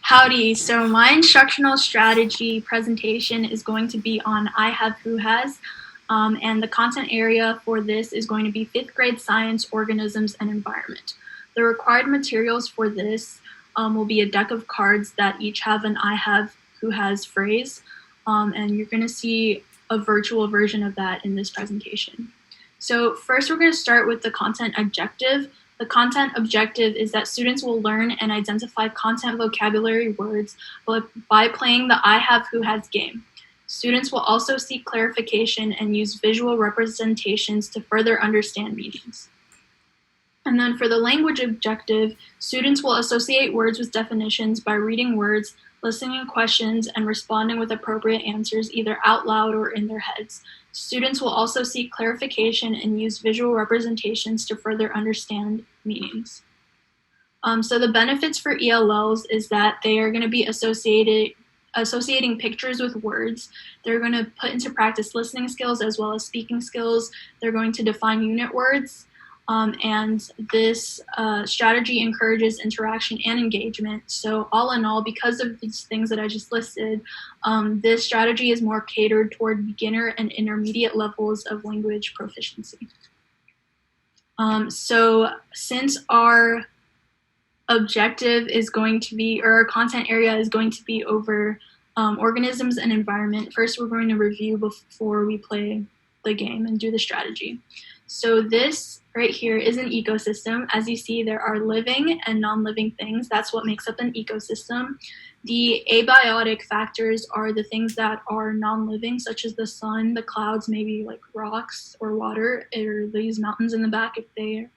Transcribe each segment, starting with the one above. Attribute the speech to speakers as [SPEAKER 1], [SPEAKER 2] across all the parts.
[SPEAKER 1] Howdy, so my instructional strategy presentation is going to be on I have, who has, and the content area for this is going to be 5th grade science, organisms, and environment. The required materials for this will be a deck of cards that each have an I have, who has phrase, and you're going to see a virtual version of that in this presentation. So first we're going to start with the content objective. The content objective is that students will learn and identify content vocabulary words by playing the I have, who has game. Students will also seek clarification and use visual representations to further understand meanings. And then for the language objective, students will associate words with definitions by reading words, listening to questions, and responding with appropriate answers either out loud or in their heads. Students will also seek clarification and use visual representations to further understand meanings. So the benefits for ELLs is that they are going to be associating pictures with words. They're going to put into practice listening skills as well as speaking skills. They're going to define unit words. And this strategy encourages interaction and engagement. So all in all, because of these things that I just listed, this strategy is more catered toward beginner and intermediate levels of language proficiency. So since our objective is going to be, or our content area is going to be over organisms and environment, first we're going to review before we play the game and do the strategy. So this right here is an ecosystem. As you see, there are living and non-living things. That's what makes up an ecosystem. The abiotic factors are the things that are non-living, such as the sun, the clouds, maybe like rocks or water, or these mountains in the back if they're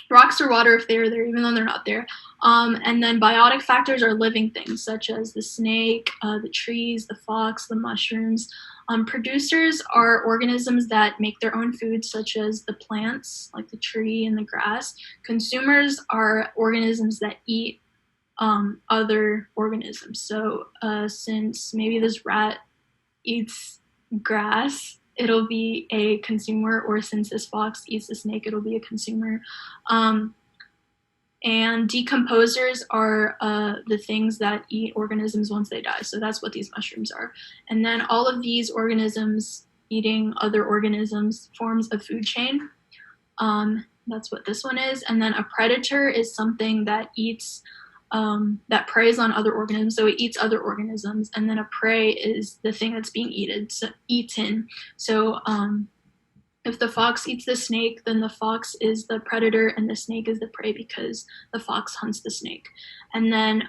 [SPEAKER 1] rocks or water if they're there, even though they're not there. And then biotic factors are living things, such as the snake, the trees, the fox, the mushrooms. Producers are organisms that make their own food, such as the plants, like the tree and the grass. Consumers are organisms that eat other organisms. So since maybe this rat eats grass, it'll be a consumer, or since this fox eats the snake, it'll be a consumer. And decomposers are the things that eat organisms once they die. So that's what these mushrooms are. And then all of these organisms eating other organisms forms a food chain. That's what this one is. And then a predator is something that eats, that preys on other organisms. So it eats other organisms. And then a prey is the thing that's being eaten. So if the fox eats the snake, then the fox is the predator and the snake is the prey because the fox hunts the snake. And then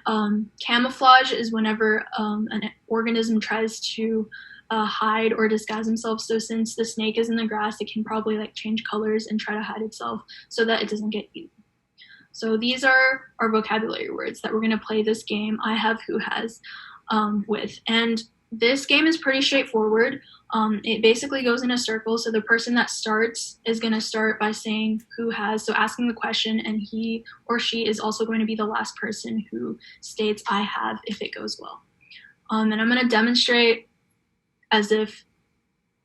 [SPEAKER 1] camouflage is whenever an organism tries to hide or disguise himself. So since the snake is in the grass, it can probably like change colors and try to hide itself so that it doesn't get eaten. So these are our vocabulary words that we're going to play this game, I have, who has, with. And this game is pretty straightforward. It basically goes in a circle. So the person that starts is going to start by saying who has, so asking the question, and he or she is also going to be the last person who states I have if it goes well. And I'm going to demonstrate as if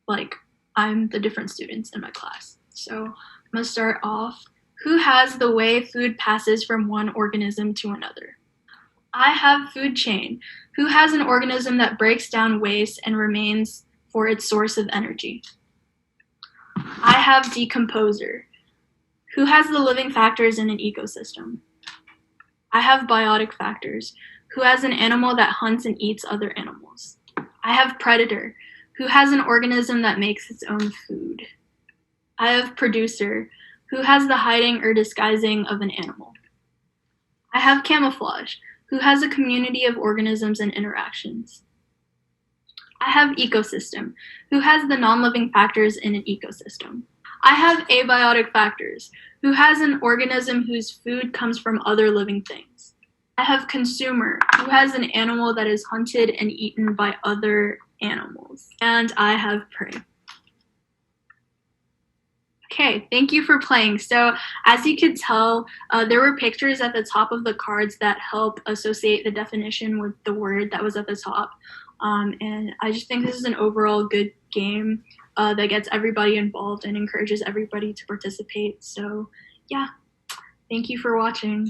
[SPEAKER 1] like I'm the different students in my class. So I'm going to start off. Who has the way food passes from one organism to another? I have food chain. Who has an organism that breaks down waste and remains for its source of energy? I have decomposer. Who has the living factors in an ecosystem? I have biotic factors. Who has an animal that hunts and eats other animals? I have predator. Who has an organism that makes its own food? I have producer. Who has the hiding or disguising of an animal? I have camouflage. Who has a community of organisms and interactions? I have ecosystem. Who has the non-living factors in an ecosystem? I have abiotic factors. Who has an organism whose food comes from other living things? I have consumer. Who has an animal that is hunted and eaten by other animals? And I have prey. Okay, thank you for playing. So as you could tell, there were pictures at the top of the cards that help associate the definition with the word that was at the top. And I just think this is an overall good game that gets everybody involved and encourages everybody to participate. So yeah, thank you for watching.